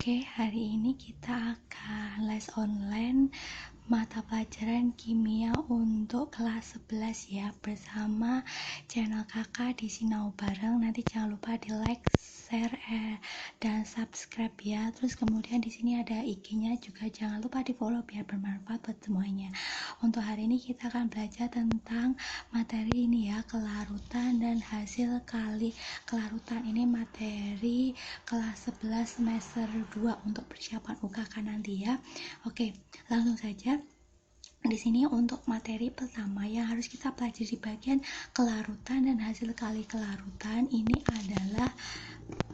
Oke, hari ini kita akan les online mata pelajaran kimia untuk kelas 11 ya, bersama channel kakak di Sinau Bareng. Nanti jangan lupa di like, share, dan subscribe ya. Terus kemudian di sini ada IG-nya juga, jangan lupa di follow biar bermanfaat buat semuanya. Untuk hari ini kita akan belajar tentang materi ini ya, kelarutan dan hasil kali kelarutan. Ini materi kelas 11 semester 2 untuk persiapan UKK nanti ya. Oke, langsung saja. Di sini untuk materi pertama yang harus kita pelajari di bagian kelarutan dan hasil kali kelarutan, ini adalah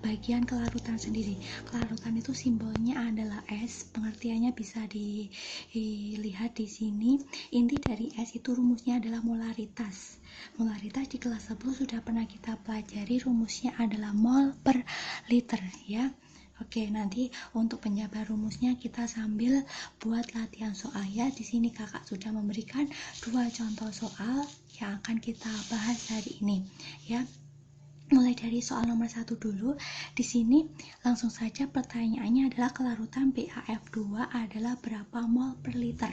bagian kelarutan sendiri. Kelarutan itu simbolnya adalah S, pengertiannya bisa dilihat di sini. Inti dari S itu rumusnya adalah molaritas. Molaritas di kelas 10 sudah pernah kita pelajari, rumusnya adalah mol per liter ya. Oke, nanti untuk penjabaran rumusnya kita sambil buat latihan soal ya. Di sini kakak sudah memberikan 2 contoh soal yang akan kita bahas hari ini ya. Mulai dari soal nomor 1 dulu. Di sini langsung saja pertanyaannya adalah kelarutan BaF2 adalah berapa mol per liter.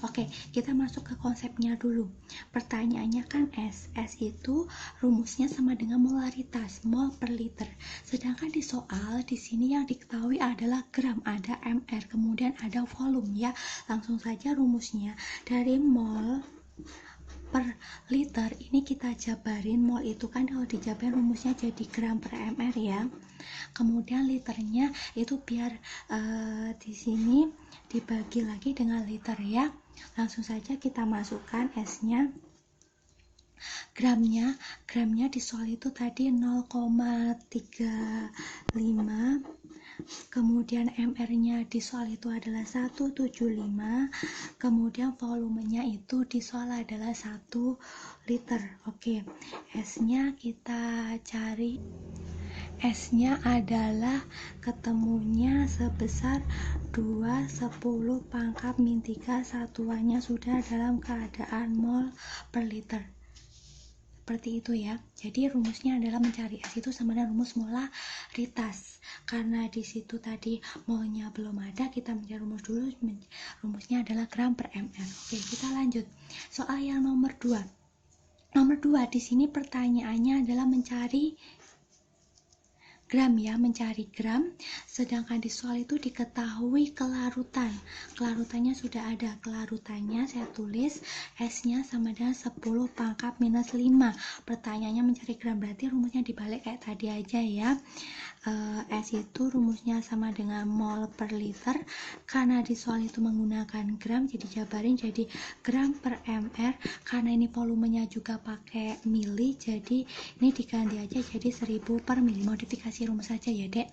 Oke, kita masuk ke konsepnya dulu. Pertanyaannya kan S itu rumusnya sama dengan molaritas, mol per liter. Sedangkan di soal di sini yang diketahui adalah gram, ada mr, kemudian ada volume ya. Langsung saja rumusnya dari mol per liter ini kita jabarin. Mol itu kan kalau dijabarin rumusnya jadi gram per mr ya. Kemudian liternya itu biar di sini dibagi lagi dengan liter ya. Langsung saja kita masukkan S-nya. Gramnya di soal itu tadi 0,35, kemudian mr-nya di soal itu adalah 175, kemudian volumenya itu di soal adalah 1 liter. Oke, S-nya kita cari. S-nya adalah ketemunya sebesar 2/10 pangkat min 3, satuannya sudah dalam keadaan mol per liter. Seperti itu ya. Jadi rumusnya adalah mencari S itu sama dengan rumus molaritas. Karena di situ tadi molnya belum ada, kita mencari rumus dulu. Rumusnya adalah gram per ml. Oke, kita lanjut. Soal yang nomor 2. Nomor 2 di sini pertanyaannya adalah mencari gram ya, mencari gram. Sedangkan di soal itu diketahui kelarutan. Kelarutannya sudah ada. Kelarutannya saya tulis S-nya sama dengan 10 pangkat minus 5. Pertanyaannya mencari gram, berarti rumusnya dibalik kayak tadi aja ya. S itu rumusnya sama dengan mol per liter. Karena di soal itu menggunakan gram, jadi jabarin jadi gram per mr. Karena ini volumenya juga pakai mili, jadi ini diganti aja jadi 1000 per mili. Modifikasi rumus saja ya dek.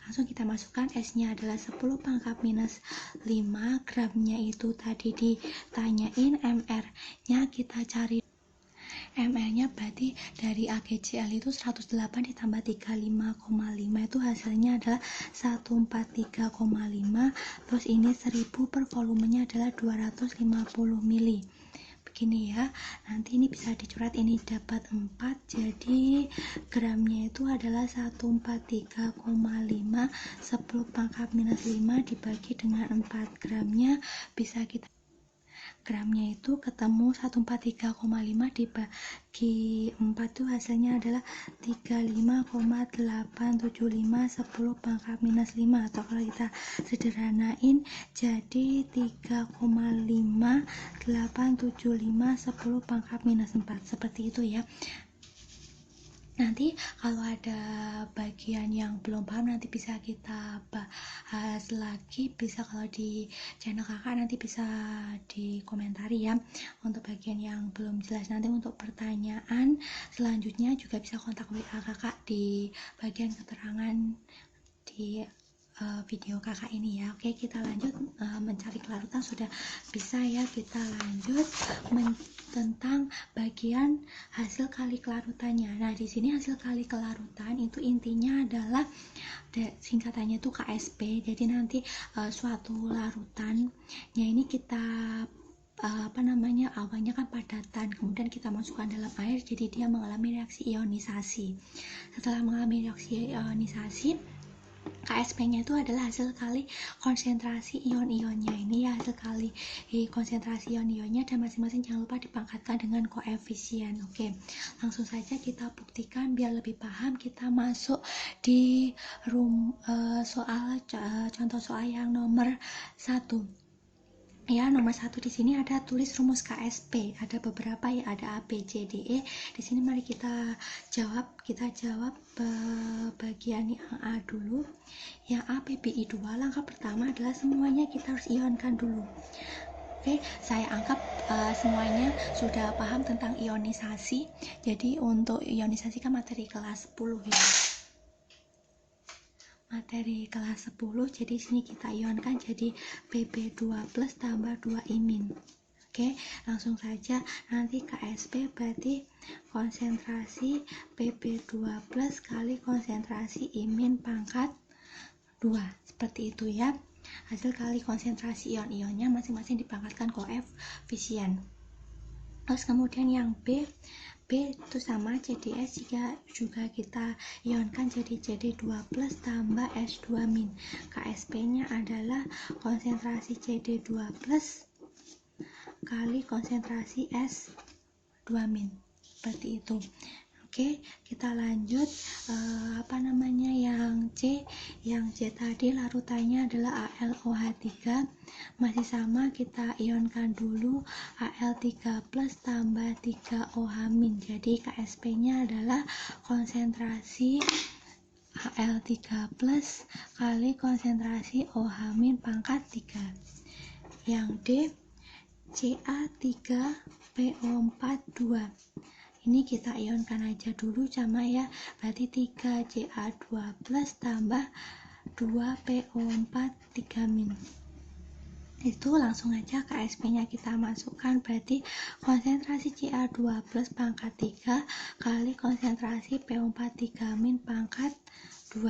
Langsung kita masukkan S-nya adalah 10 pangkat minus 5. Gramnya itu tadi ditanyain, mr-nya kita cari. ml-nya berarti dari AGCL itu 108 ditambah 35,5 itu hasilnya adalah 143,5. Terus ini 1000 per volumenya adalah 250 mili. Begini ya, nanti ini bisa dicoret, ini dapat 4, jadi gramnya itu adalah 143,5. 10 pangkat minus 5 dibagi dengan 4, gramnya bisa kita, gramnya itu ketemu 143,5 dibagi 4 itu hasilnya adalah 35,875. 10 pangkat minus 5, atau kalau kita sederhanain jadi 3,5875 10 pangkat minus 4, seperti itu ya. Nanti kalau ada bagian yang belum paham nanti bisa kita bahas lagi, bisa kalau di channel kakak nanti bisa dikomentari ya untuk bagian yang belum jelas. Nanti untuk pertanyaan selanjutnya juga bisa kontak WA kakak di bagian keterangan di video kakak ini ya. Oke, kita lanjut. Mencari kelarutan sudah bisa ya, kita lanjut tentang bagian hasil kali kelarutannya. Nah, di sini hasil kali kelarutan itu intinya adalah singkatannya itu KSP. Jadi nanti suatu larutannya ini kita awalnya kan padatan, kemudian kita masukkan dalam air, jadi dia mengalami reaksi ionisasi. Setelah mengalami reaksi ionisasi, KSP-nya itu adalah hasil kali konsentrasi ion-ionnya. Ini ya hasil kali konsentrasi ion-ionnya, dan masing-masing jangan lupa dipangkatkan dengan koefisien. Oke, langsung saja kita buktikan biar lebih paham. Kita masuk di contoh soal yang nomor 1. Ya, nomor 1 di sini ada tulis rumus KSP. Ada beberapa ya, ada A, B, C, D, E. Di sini mari kita jawab. Bagian yang A dulu. Yang A, PbI2. Langkah pertama adalah semuanya kita harus ionkan dulu. Oke, saya anggap semuanya sudah paham tentang ionisasi. Jadi untuk ionisasi kan materi kelas 10 ya. Materi kelas 10, jadi sini kita ionkan jadi Pb2 plus tambah 2 imin. Oke, langsung saja. Nanti KSP berarti konsentrasi Pb2 plus kali konsentrasi imin pangkat 2, seperti itu ya. Hasil kali konsentrasi ion-ionnya masing-masing dipangkatkan koefisien. Terus kemudian yang B itu sama CdS juga kita ionkan jadi CD2 plus tambah S2 min. KSP nya adalah konsentrasi CD2 plus kali konsentrasi S2 min, seperti itu. Oke, kita lanjut yang C. Yang C tadi larutannya adalah AlOH3, masih sama, kita ionkan dulu Al3 plus tambah 3OH min. Jadi KSP nya adalah konsentrasi Al3 plus kali konsentrasi OH min pangkat 3. Yang D, Ca3PO4 2. Ini kita ionkan aja dulu sama ya, berarti 3Ca2 plus tambah 2PO4 3 min. Itu langsung aja KSP nya kita masukkan, berarti konsentrasi Ca2 plus pangkat 3 kali konsentrasi PO4 3 min pangkat 2.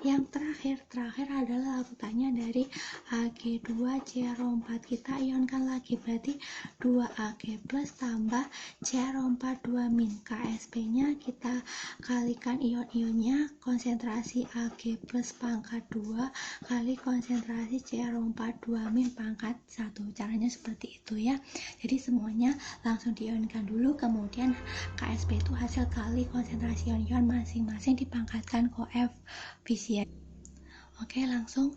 Yang terakhir adalah larutannya dari Ag2CR4. Kita ionkan lagi, berarti 2Ag plus tambah CR4 2 min. KSP nya kita kalikan ion-ionnya, konsentrasi Ag plus pangkat 2 kali konsentrasi CR4 2 min pangkat 1. Caranya seperti itu ya. Jadi semuanya langsung diionkan dulu, kemudian KSP itu hasil kali konsentrasi ion-ion masing-masing dipangkatkan koefisien. Oke, langsung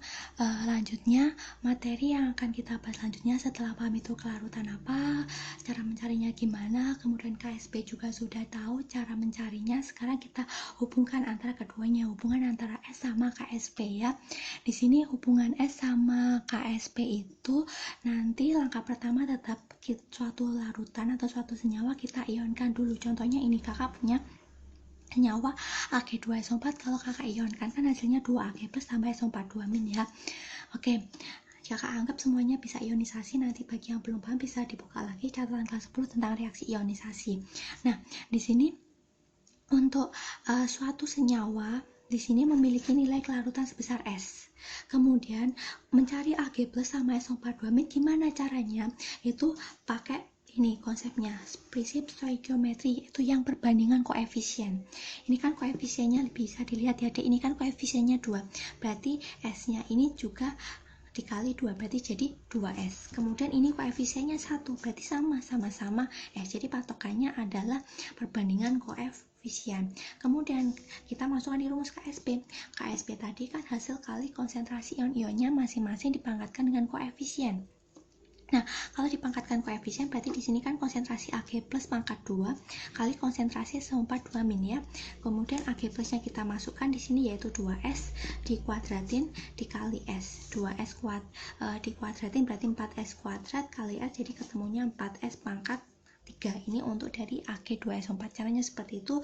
lanjutnya materi yang akan kita bahas selanjutnya setelah paham itu kelarutan apa, cara mencarinya gimana, kemudian KSP juga sudah tahu cara mencarinya. Sekarang kita hubungkan antara keduanya, hubungan antara S sama KSP ya. Di sini hubungan S sama KSP itu nanti langkah pertama tetap suatu larutan atau suatu senyawa kita ionkan dulu. Contohnya ini, kakak punya senyawa Ag2SO4, kalau kakak ionkan kan hasilnya 2Ag plus tambah SO4 2 min ya. Oke, kakak anggap semuanya bisa ionisasi. Nanti bagi yang belum paham bisa dibuka lagi catatan kelas 10 tentang reaksi ionisasi. Nah, di sini untuk suatu senyawa di sini memiliki nilai kelarutan sebesar S. Kemudian mencari Ag plus sama SO4 2 min gimana caranya? Itu pakai ini konsepnya, prinsip stoikiometri, itu yang perbandingan koefisien. Ini kan koefisiennya bisa dilihat ya, ini kan koefisiennya 2, berarti S-nya ini juga dikali 2, berarti jadi 2S. Kemudian ini koefisiennya 1, berarti sama-sama S. Jadi patokannya adalah perbandingan koefisien. Kemudian kita masukkan di rumus KSP. KSP tadi kan hasil kali konsentrasi ion-ionnya masing-masing dipangkatkan dengan koefisien. Nah, kalau dipangkatkan koefisien berarti di sini kan konsentrasi Ag plus pangkat 2 kali konsentrasi SO4 2 min ya. Kemudian Ag plusnya kita masukkan di sini yaitu 2S dikuadratin dikali S. 2S dikuadratin berarti 4S kuadrat kali S, jadi ketemunya 4S pangkat 3. Ini untuk dari Ag2SO4. Caranya seperti itu.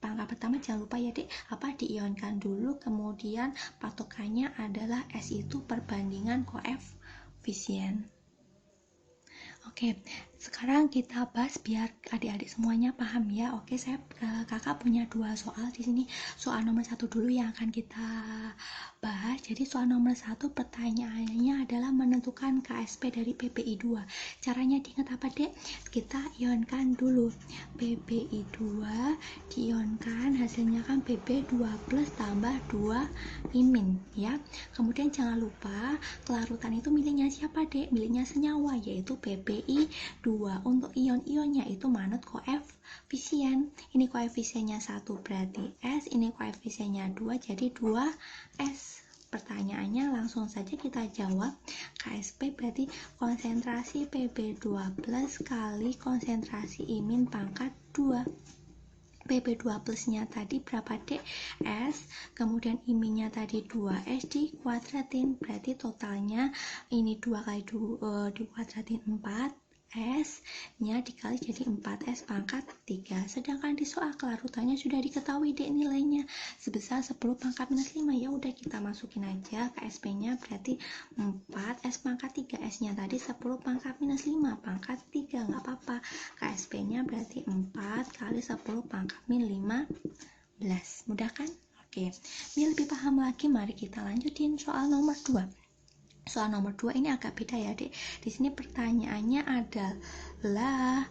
Langkah pertama jangan lupa ya Dek, diionkan dulu, kemudian patokannya adalah S itu perbandingan koefisien. Oke, Sekarang kita bahas biar adik-adik semuanya paham ya. Oke, kakak punya 2 soal di sini. Soal nomor 1 dulu yang akan kita bahas. Jadi soal nomor 1 pertanyaannya adalah menentukan KSP dari PPI 2. Caranya diingat apa, Dek? Kita ionkan dulu. PPI 2 diionkan, hasilnya kan PP 2 plus tambah 2 imin ya. Kemudian jangan lupa kelarutan itu miliknya siapa, Dek? Miliknya senyawa, yaitu PPI 2. Untuk ion-ionnya itu manut koefisien. Ini koefisiennya 1 berarti S, ini koefisiennya 2 jadi 2S. Pertanyaannya langsung saja kita jawab. KSP berarti konsentrasi PP2 plus kali konsentrasi imin pangkat 2. PP2 plusnya tadi berapa, Dek? S, kemudian iminnya tadi 2S dikuadratin, berarti totalnya ini 2 kali dikuadratin 4, S nya dikali jadi 4S pangkat 3. Sedangkan di soal kelarutannya sudah diketahui, Dek, nilainya sebesar 10 pangkat minus 5. Ya udah kita masukin aja KSP nya berarti 4S pangkat 3. S nya tadi 10 pangkat minus 5 pangkat 3, nggak apa-apa. KSP nya berarti 4 kali 10 pangkat min 15. Mudah kan? Oke, biar lebih paham lagi mari kita lanjutin soal nomor 2. Soal nomor 2 ini agak beda ya, Dek. Di sini pertanyaannya adalah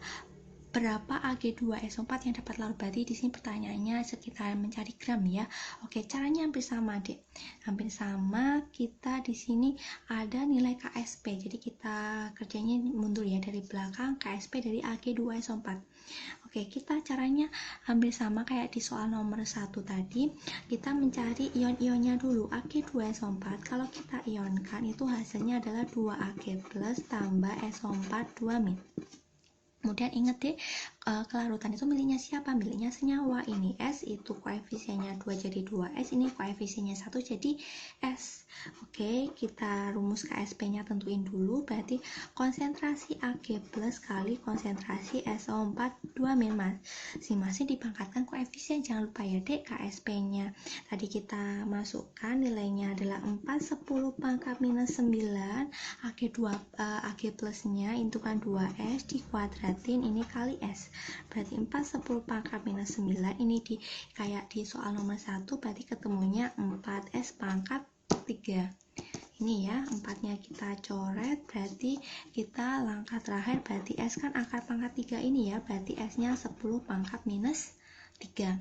berapa Ag2SO4 yang dapat larut. Berarti di sini pertanyaannya sekitar mencari gram ya. Oke, caranya hampir sama, Dek. Hampir sama, kita di sini ada nilai KSP. Jadi kita kerjanya mundur ya dari belakang, KSP dari Ag2SO4. Oke, kita caranya hampir sama kayak di soal nomor 1 tadi. Kita mencari ion-ionnya dulu. Ag2SO4 kalau kita ionkan itu hasilnya adalah 2Ag plus tambah SO4 2-. Kemudian ingat, Dek, kelarutan itu miliknya siapa? Miliknya senyawa. Ini S, itu koefisiennya 2 jadi 2S, ini koefisiennya 1 jadi S. Oke, kita rumus KSP-nya tentuin dulu. Berarti konsentrasi Ag plus kali konsentrasi SO4 2- masing-masing dipangkatkan koefisien. Jangan lupa ya, Dek, KSP-nya tadi kita masukkan nilainya adalah 4 10 pangkat minus 9. Ag plusnya itu kan 2S dikuadratin ini kali S, berarti 4 10 pangkat minus 9. Ini kayak di soal nomor 1 berarti ketemunya 4S pangkat 3. Ini ya, 4-nya kita coret, berarti kita langkah terakhir berarti S kan akar pangkat 3 ini ya, berarti S nya 10 pangkat minus 3.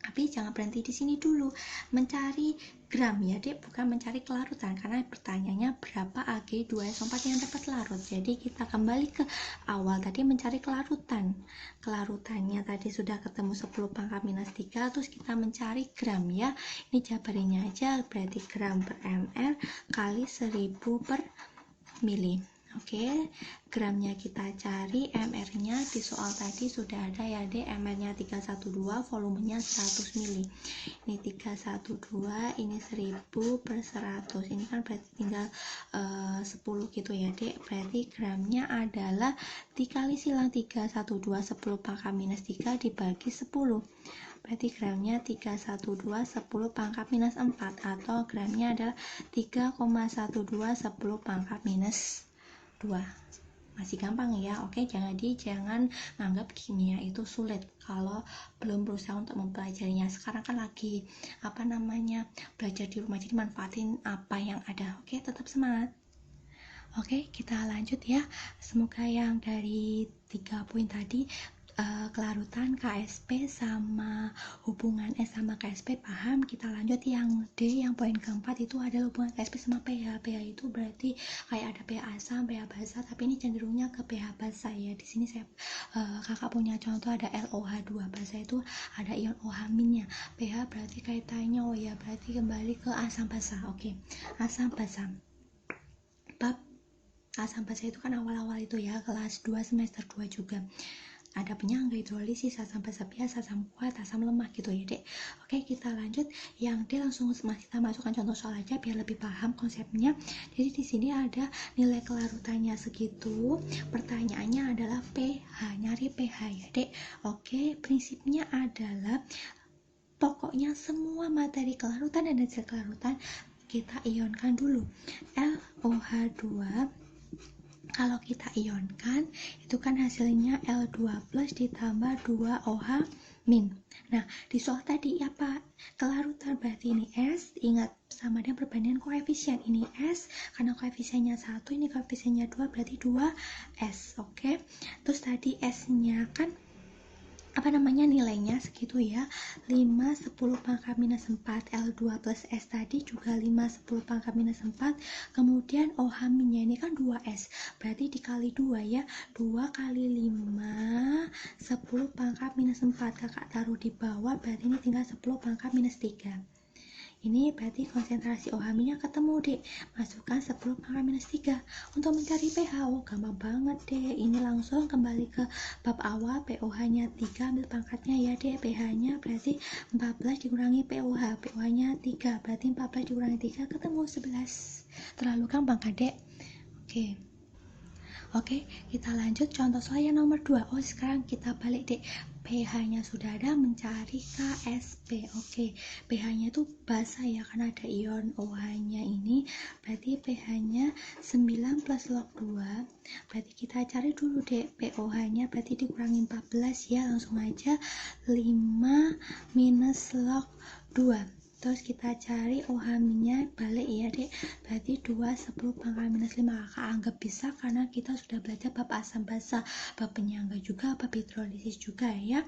Tapi jangan berhenti di sini dulu, mencari gram ya, Dek, bukan mencari kelarutan, karena pertanyaannya berapa Ag2SO4 yang dapat larut. Jadi kita kembali ke awal tadi mencari kelarutan. Kelarutannya tadi sudah ketemu 10 pangkat minus 3, terus kita mencari gram ya. Ini jabarinnya aja, berarti gram per ml kali 1000 per mili. Oke, gramnya kita cari, mr-nya di soal tadi sudah ada ya, Dek. mr-nya 312, volumenya 100 mili. Ini 312, ini 1000 per 100. Ini kan berarti tinggal 10 gitu ya, Dek. Berarti gramnya adalah dikali silang 312 10 pangkat minus 3 dibagi 10. Berarti gramnya 312 10 pangkat minus 4, atau gramnya adalah 3,12 10 pangkat minus 2. Masih gampang ya. Oke, jangan nganggap kimia itu sulit kalau belum berusaha untuk mempelajarinya. Sekarang kan lagi belajar di rumah, jadi manfaatin apa yang ada. Oke, tetap semangat. Oke, kita lanjut ya. Semoga yang dari 3 poin tadi, kelarutan, KSP, sama hubungan S sama KSP paham. Kita lanjut yang D, yang poin keempat itu ada hubungan KSP sama pH. pH itu berarti kayak ada pH asam, pH basa, tapi ini cenderungnya ke pH basa ya. Di sini kakak punya contoh ada LOH2 basa, itu ada ion OH minnya. pH berarti kaitannya berarti kembali ke asam basa. Oke, asam basa. Bab asam basa itu kan awal-awal itu ya, kelas 2 semester 2 juga. Ada penyangga, hidrolisis, asam basa biasa, asam kuat, asam lemah gitu ya, Dek. Oke, kita lanjut yang D, langsung kita masukkan contoh soal aja biar lebih paham konsepnya. Jadi di sini ada nilai kelarutannya segitu. Pertanyaannya adalah pH, nyari pH ya, Dek. Oke, prinsipnya adalah pokoknya semua materi kelarutan dan hasil kelarutan kita ionkan dulu. LOH2 Kalau kita ionkan, itu kan hasilnya L2 plus ditambah 2OH min. Nah, di soal tadi apa? Kelarutan, berarti ini S, ingat sama dengan perbandingan koefisien. Ini S, karena koefisiennya 1, ini koefisiennya 2, berarti 2S, oke? Terus tadi S-nya kan nilainya segitu ya, 5 10 pangkat minus 4, L2 plus S tadi juga 5 10 pangkat minus 4, kemudian OH minnya ini kan 2S, berarti dikali 2 ya, 2 kali 5 10 pangkat minus 4, kakak taruh di bawah, berarti ini tinggal 10 pangkat minus 3. Ini berarti konsentrasi OH minyak ketemu, Dek. Masukkan 10 pangkat minus 3. Untuk mencari pH, gampang banget, Dek. Ini langsung kembali ke bab awal, pOH-nya 3, ambil pangkatnya ya, Dek. pH-nya berarti 14 dikurangi pOH. pOH-nya 3, berarti 14 dikurangi 3, ketemu 11. Terlalu gampang kan, Dek? Oke, kita lanjut contoh soal yang nomor 2. Sekarang kita balik, Dek. pH-nya sudah ada, mencari KSP. Oke, pH-nya itu basa ya, karena ada ion OH-nya ini, berarti pH-nya 9 plus log 2. Berarti kita cari dulu, Dek, pOH-nya, berarti dikurangi 14 ya, langsung aja 5 minus log 2. Terus kita cari OH-nya, balik ya, Dek, berarti 2 10 pangkat minus 5. Kakak anggap bisa karena kita sudah belajar bab asam basa, bab penyangga juga, bab hidrolisis juga ya.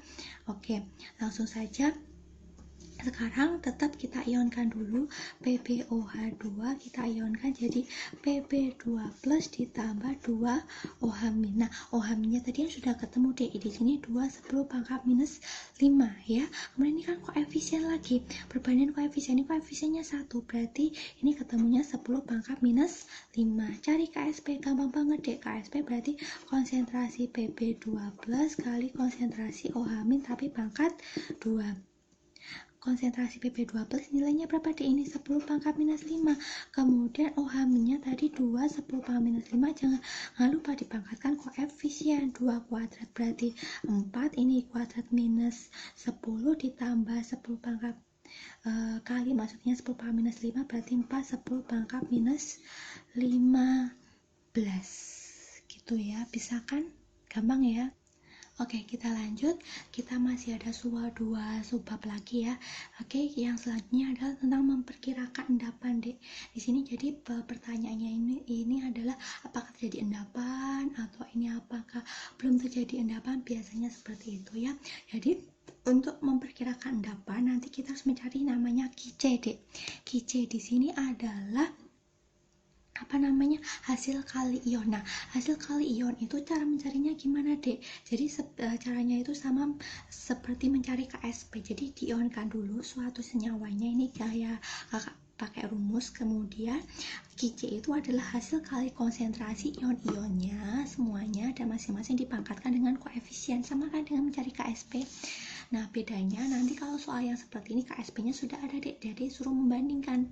Oke, langsung saja. Sekarang tetap kita ionkan dulu, PbOH2 kita ionkan jadi Pb2 plus ditambah 2 OH min. Nah, OH minnya tadi yang sudah ketemu, deh, di sini 2 10 pangkat minus 5 ya. Kemudian ini kan koefisien lagi, perbandingan koefisien, ini koefisiennya 1, berarti ini ketemunya 10 pangkat minus 5. Cari KSP, gampang banget, deh. KSP berarti konsentrasi Pb2 plus kali konsentrasi OH min tapi pangkat 2. Konsentrasi Pb2 plus nilainya berapa, deh? Ini 10 pangkat minus 5. Kemudian OH minnya tadi 2 10 pangkat minus 5. Jangan lupa dipangkatkan koefisien 2 kuadrat berarti 4. Ini kuadrat minus 10 ditambah 10 pangkat kali, maksudnya 10 pangkat minus 5 berarti 4 10 pangkat minus 15. Gitu ya, bisa kan? Gampang ya. Oke, kita lanjut. Kita masih ada dua subbab lagi ya. Oke, yang selanjutnya adalah tentang memperkirakan endapan, Dek. Di sini jadi pertanyaannya ini adalah apakah terjadi endapan atau ini apakah belum terjadi endapan, biasanya seperti itu ya. Jadi untuk memperkirakan endapan nanti kita harus mencari namanya Kic, Dek. Kic di sini adalah hasil kali ion. Nah, hasil kali ion itu cara mencarinya gimana, Dek? Jadi caranya itu sama seperti mencari KSP. Jadi diionkan dulu suatu senyawanya, ini kayak kakak pakai rumus, kemudian Kic itu adalah hasil kali konsentrasi ion-ionnya semuanya dan masing-masing dipangkatkan dengan koefisien, sama kan dengan mencari KSP. Nah, bedanya nanti kalau soal yang seperti ini KSP-nya sudah ada, Dek, jadi suruh membandingkan.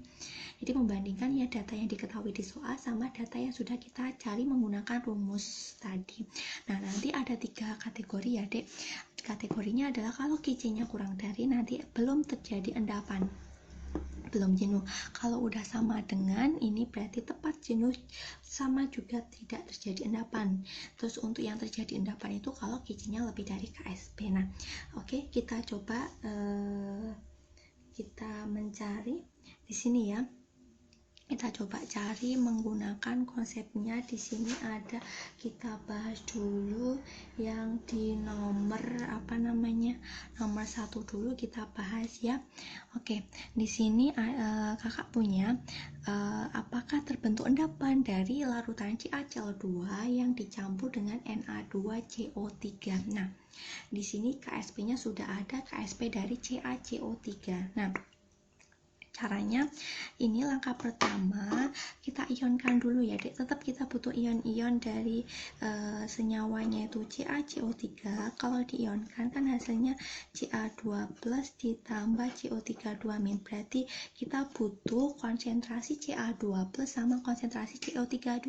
Jadi membandingkan ya data yang diketahui di soal sama data yang sudah kita cari menggunakan rumus tadi. Nah, nanti ada 3 kategori ya, Dek. Kategorinya adalah kalau Kic-nya kurang dari, nanti belum terjadi endapan, belum jenuh. Kalau udah sama dengan ini berarti tepat jenuh, sama juga tidak terjadi endapan. Terus untuk yang terjadi endapan itu kalau Kic-nya lebih dari KSP. Nah, oke, kita coba kita mencari di sini ya. Kita coba cari menggunakan konsepnya. Di sini ada, kita bahas dulu yang di nomor nomor 1 dulu kita bahas ya. Oke, di sini kakak punya apakah terbentuk endapan dari larutan CaCl2 yang dicampur dengan Na2CO3. Nah, di sini KSP-nya sudah ada, KSP dari CaCO3. Nah, caranya ini langkah pertama kita ionkan dulu ya, Dek. Tetap kita butuh ion-ion dari senyawanya itu CaCO3. Kalau diionkan kan hasilnya Ca2 plus ditambah CO3 2-, berarti kita butuh konsentrasi Ca2 plus sama konsentrasi CO3 2-.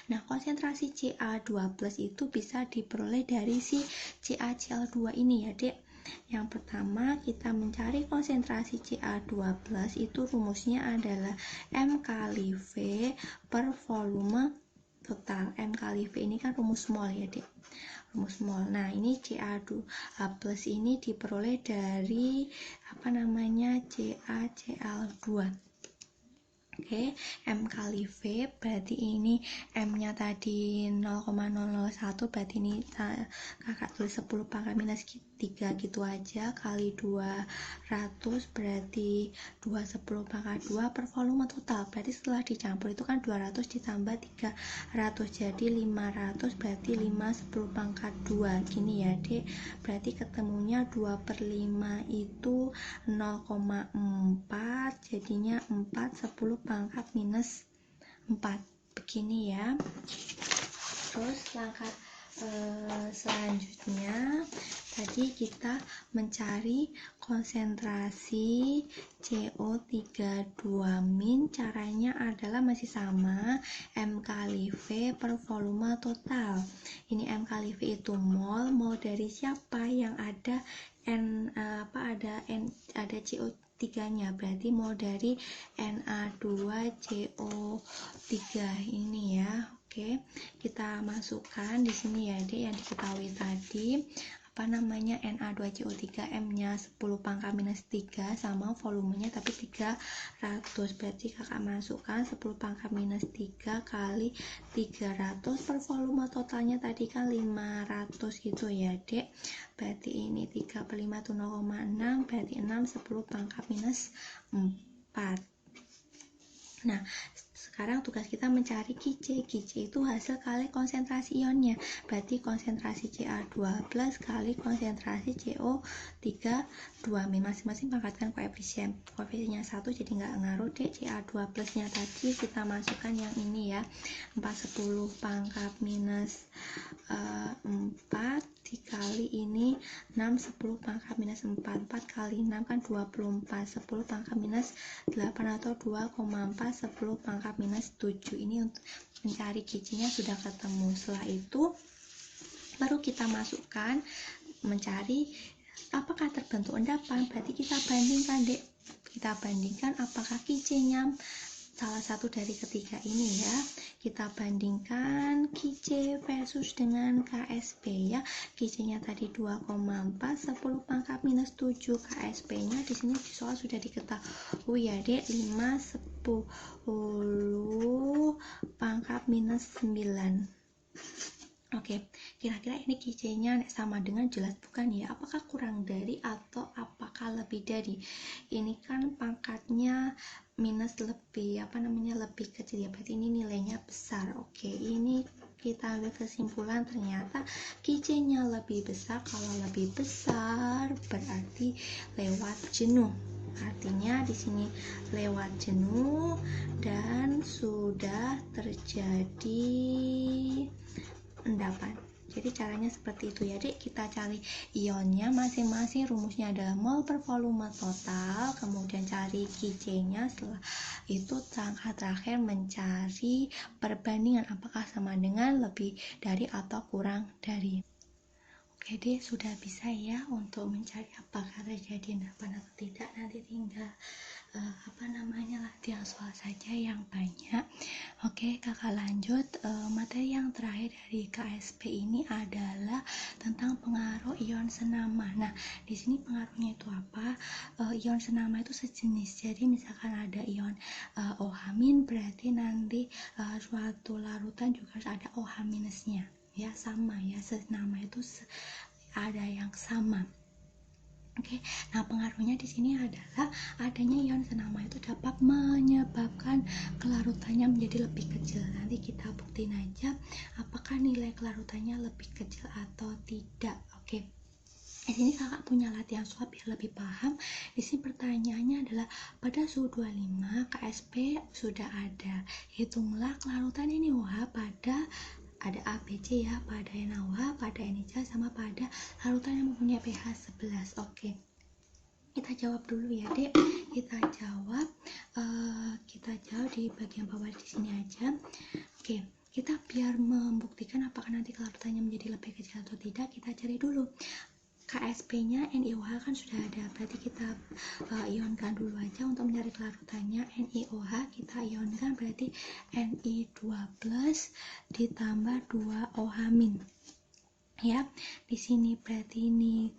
Nah, konsentrasi Ca2 plus itu bisa diperoleh dari si CaCl2 ini ya, Dek. Yang pertama kita mencari konsentrasi Ca2 plus, itu rumusnya adalah M kali V per volume total. M kali V ini kan rumus mol ya dek, rumus mol. Nah ini Ca2H plus ini diperoleh dari CaCl2. Oke, M kali V berarti ini M nya tadi 0,001, berarti ini kakak tulis 10 pangkat minus 3 gitu aja, kali 200 berarti 210 pangkat 2 per volume total. Berarti setelah dicampur itu kan 200 ditambah 300 jadi 500, berarti 5 10 pangkat 2 gini ya dek. Berarti ketemunya 2 per 5 itu 0,4, jadinya 4 10 pangkat minus 4 begini ya. Terus langkah selanjutnya tadi kita mencari konsentrasi CO32-. Caranya adalah masih sama, M kali V per volume total. Ini M kali V itu mol dari siapa yang ada ada CO3-nya, berarti mol dari Na2CO3 ini ya. Oke, kita masukkan di sini ya dek, yang diketahui tadi Na2CO3 M-nya 10 pangkat minus 3 sama volumenya tapi 300, berarti kakak masukkan 10 pangkat minus 3 kali 300 per volume totalnya tadi kan 500 gitu ya dek. Berarti ini 3 per 5 itu 0,6, berarti 6 10 pangkat minus 4. Nah, sekarang tugas kita mencari Qc. Qc itu hasil kali konsentrasi ionnya. Berarti konsentrasi Ca2 plus kali konsentrasi CO32. Masing-masing pangkatkan koefisien. Koefisiennya 1 jadi nggak ngaruh deh. Ca2 plusnya tadi kita masukkan yang ini ya. 410 pangkat minus 4 dikali ini 6 10 pangkat minus 4 kali 6 kan 24, 10 pangkat minus 8 atau 2,4 10 pangkat minus 7. Ini untuk mencari Qc-nya sudah ketemu. Setelah itu baru kita masukkan mencari apakah terbentuk endapan. Berarti kita bandingkan dek, kita bandingkan apakah Qc-nya salah satu dari ketiga ini ya. Kita bandingkan Qc versus dengan Ksp ya. Qc-nya tadi 2,4, 10 pangkat minus 7, Ksp-nya di sini di soal sudah diketahui ya dek, 5 10 pangkat minus 9. Oke, kira-kira ini Qc-nya sama dengan jelas bukan ya? Apakah kurang dari atau apakah lebih dari? Ini kan pangkatnya minus lebih lebih kecil ya, berarti ini nilainya besar. Oke, ini kita ambil kesimpulan ternyata Qc-nya lebih besar. Kalau lebih besar berarti lewat jenuh. Artinya di sini lewat jenuh dan sudah terjadi endapan. Jadi caranya seperti itu ya dek. Kita cari ionnya masing-masing, rumusnya adalah mol per volume total, kemudian cari Qc-nya. Setelah itu langkah terakhir mencari perbandingan apakah sama dengan, lebih dari atau kurang dari. Oke deh, sudah bisa ya untuk mencari apakah terjadi endapan atau tidak. Nanti tinggal latihan soal saja yang banyak. Oke, kakak lanjut. Materi yang terakhir dari KSP ini adalah tentang pengaruh ion senama. Nah, di sini pengaruhnya itu apa? Ion senama itu sejenis. Jadi misalkan ada ion OH- berarti nanti suatu larutan juga harus ada OH minusnya. Ya, sama ya, senama itu ada yang sama. Oke, nah pengaruhnya di sini adalah adanya ion senama itu dapat menyebabkan kelarutannya menjadi lebih kecil. Nanti kita buktiin aja apakah nilai kelarutannya lebih kecil atau tidak. Oke. Di sini kakak punya latihan soal biar lebih paham. Di sini pertanyaannya adalah pada suhu 25 Ksp sudah ada. Hitunglah kelarutan NaOH pada ada A, B, C ya, pada NaOH, pada NiCl, sama pada larutan yang mempunyai pH 11. Oke, kita jawab dulu ya dek. Kita jawab di bagian bawah di sini aja. Oke, kita biar membuktikan apakah nanti kelarutannya menjadi lebih kecil atau tidak, kita cari dulu KSP-nya NiOH kan sudah ada, berarti kita ionkan dulu aja untuk mencari kelarutannya. NiOH kita ionkan berarti Ni2+ ditambah 2OH- ya. Di sini berarti ini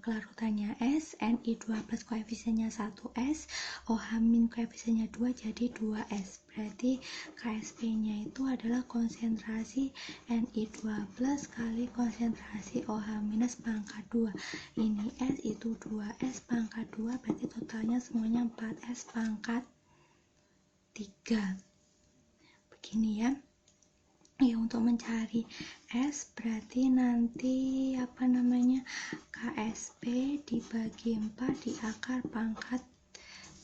kelarutannya S, Ni2+ koefisiennya 1S, OH- koefisiennya 2, jadi 2S. Berarti KSP-nya itu adalah konsentrasi Ni2+ kali konsentrasi OH- pangkat 2. Ini S, itu 2S pangkat 2, berarti totalnya semuanya 4S pangkat 3. Begini ya. Ya, untuk mencari S berarti nanti KSP dibagi 4 di akar pangkat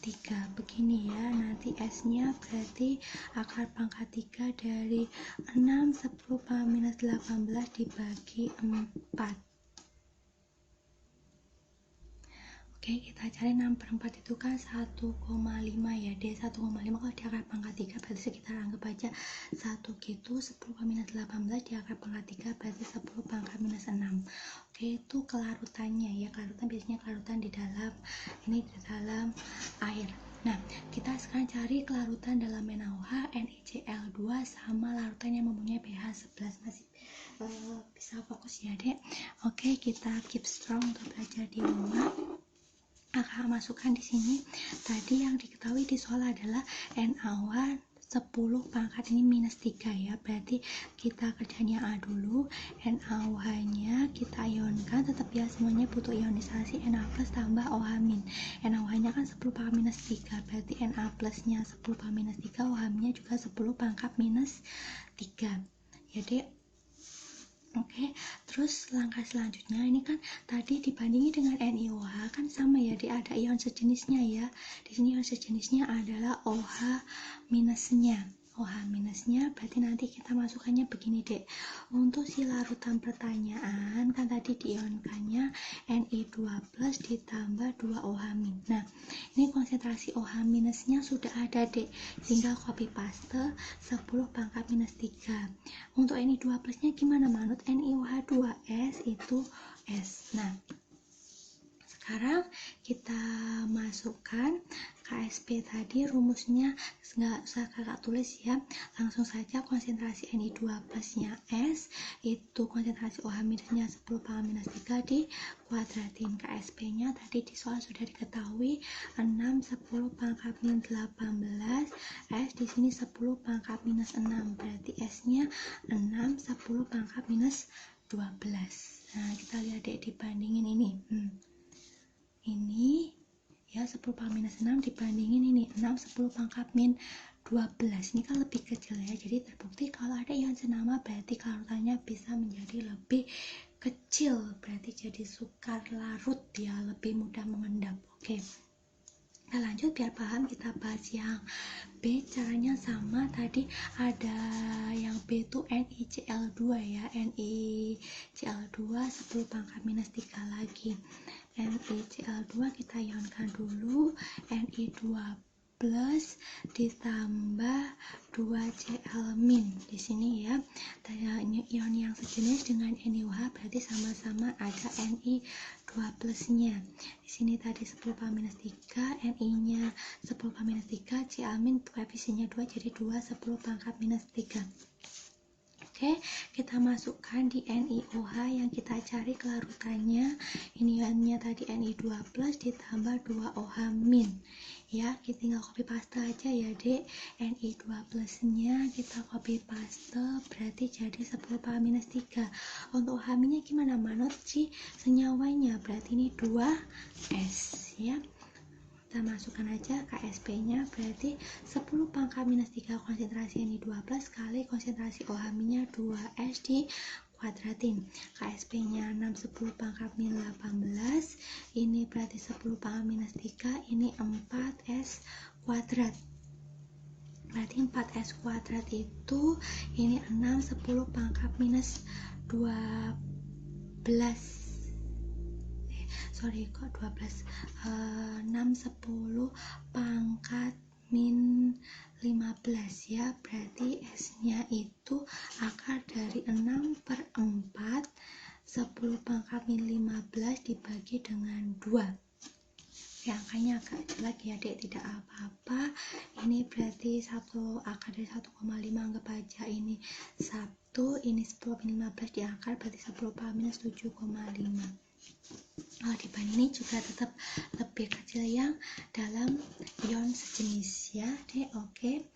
3 begini ya. Nanti S nya berarti akar pangkat 3 dari 6, 10 pangkat minus 18 dibagi 4. Oke, kita cari 6/4 itu kan 1,5 ya, D 1,5 kalau di akar pangkat 3 berarti sekitar anggap aja 1 gitu. 10 minus 18 di akar pangkat 3 berarti 10 pangkat minus 6. Oke, itu kelarutannya ya. Kelarutan biasanya kelarutan di dalam dalam air. Nah, kita sekarang cari kelarutan dalam NaOH, NiCl2 sama larutan yang mempunyai pH 11. Masih bisa fokus ya, Dek. Oke, kita keep strong untuk belajar di rumah. Akan masukkan di sini. Tadi yang diketahui di soal adalah NaOH 10 pangkat ini minus 3 ya, berarti kita kerjanya A dulu. NaOH nya kita ionkan, tetap ya semuanya butuh ionisasi Na+ tambah OH-. NaOH nya kan 10 pangkat minus 3, berarti Na+ nya 10 pangkat minus 3, OH nya juga 10 pangkat minus 3 ya, Dek. Oke, terus langkah selanjutnya ini kan tadi dibandingi dengan NiOH kan sama ya, ada ion sejenisnya ya. Di sini ion sejenisnya adalah OH minusnya. OH minusnya berarti nanti kita masukkannya begini, Dek. Untuk si larutan pertanyaan kan tadi diionkannya Ni2+ ditambah 2OH-. Nah, ini konsentrasi OH minusnya sudah ada, Dek. Tinggal copy paste 10 pangkat minus 3. Untuk Ni2+ nya gimana, Manut? NiOH 2S itu S. Nah, sekarang kita masukkan KSP tadi, rumusnya nggak usah kakak tulis ya, langsung saja konsentrasi Ni2+ nya S itu konsentrasi OH- nya 10 pangkat minus 3 di kuadratin. KSP nya tadi di soal sudah diketahui 6, 10 pangkat minus 18, S di sini 10 pangkat minus 6, berarti S nya 6, 10 pangkat minus 12. Nah, kita lihat, Dek, dibandingin ini. Ini ya 10 pangkat minus 6 dibandingin ini 6, 10 pangkat min 12. Ini kan lebih kecil ya, jadi terbukti kalau ada ion senama berarti kelarutannya bisa menjadi lebih kecil, berarti jadi sukar larut ya, lebih mudah mengendap. Oke, kita lanjut biar paham, kita bahas yang B. Caranya sama, tadi ada yang B itu NiCl2 ya, NiCl2 10 pangkat minus 3 lagi. NiCl2 kita ionkan dulu, Ni2+ ditambah 2Cl- di sini ya. Ion yang sejenis dengan NiOH berarti sama-sama ada Ni2+ nya. Di sini tadi 10 pangkat minus 3, Ni-nya 10 pangkat minus 3, Cl- koefisiennya 2 jadi 2 10 pangkat minus 3. Oke, kita masukkan di NiOH yang kita cari kelarutannya. Ini ionnya tadi Ni2+ ditambah 2OH- ya, kita tinggal copy paste aja ya, Dek. Ni2+ nya kita copy paste berarti jadi 10 pangkat minus 3. Untuk OH- nya gimana, Manut? Si senyawanya berarti ini 2S ya. Kita masukkan aja KSP nya berarti 10 pangkat minus 3 konsentrasi Ni2+ kali konsentrasi OH- nya 2S di kuadratin. KSP nya 6, 10 pangkat minus 18, ini berarti 10 pangkat minus 3, ini 4S kuadrat. Berarti 4S kuadrat itu ini 6, 10 pangkat minus 12, sorry kok 12, 6, 10 pangkat min 15 ya, berarti S nya itu akar dari 6/4 10 pangkat min 15 dibagi dengan 2. Ya, angkanya agak jelek ya dek, tidak apa-apa. Ini berarti satu akar dari 1,5, anggap aja ini 1, ini 10, ini 15 diakar, berarti 10 pangkat minus 7,5. Kalau dibanding ini juga tetap lebih kecil yang dalam ion sejenis ya dek. Oke,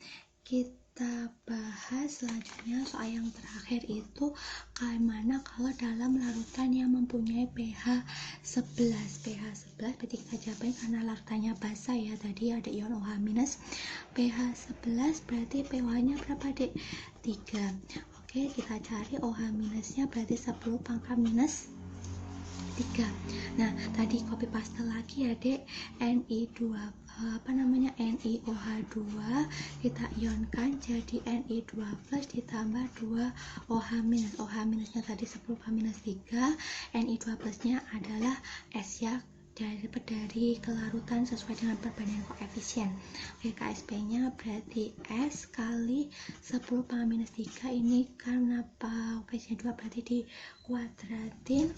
kita bahas selanjutnya soal yang terakhir itu gimana kalau dalam larutan yang mempunyai pH 11. pH 11 berarti kita jabarin karena larutannya basah ya, tadi ada ion OH-, pH 11 berarti pH nya berapa dek? 3. Oke, kita cari OH- nya berarti 10 pangkat minus 3. Nah, tadi copy paste lagi ya dek, NiOH2 kita ionkan jadi Ni2 plus ditambah 2 OH-. OH-nya tadi 10 minus 3, Ni2 plusnya adalah S ya, dari kelarutan sesuai dengan perbandingan koefisien. Oke, KSP nya berarti S kali 10 minus 3, ini karena koefisien 2 berarti dikuadratin,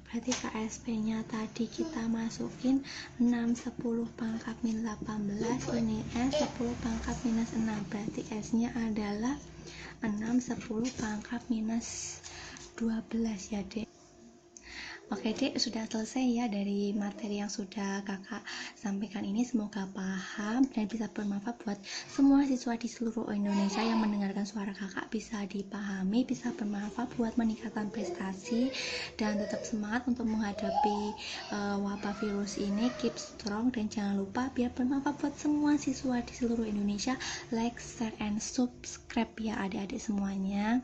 berarti KSP nya tadi kita masukin 6 10 pangkat min 18, ini S 10 pangkat minus 6, berarti S nya adalah 6 10 pangkat minus 12 ya dek. Oke dek, sudah selesai ya dari materi yang sudah kakak sampaikan ini. Semoga paham dan bisa bermanfaat buat semua siswa di seluruh Indonesia yang mendengarkan suara kakak, bisa dipahami, bisa bermanfaat buat meningkatkan prestasi dan tetap semangat untuk menghadapi wabah virus ini. Keep strong dan jangan lupa biar bermanfaat buat semua siswa di seluruh Indonesia, like, share, and subscribe ya adik-adik semuanya.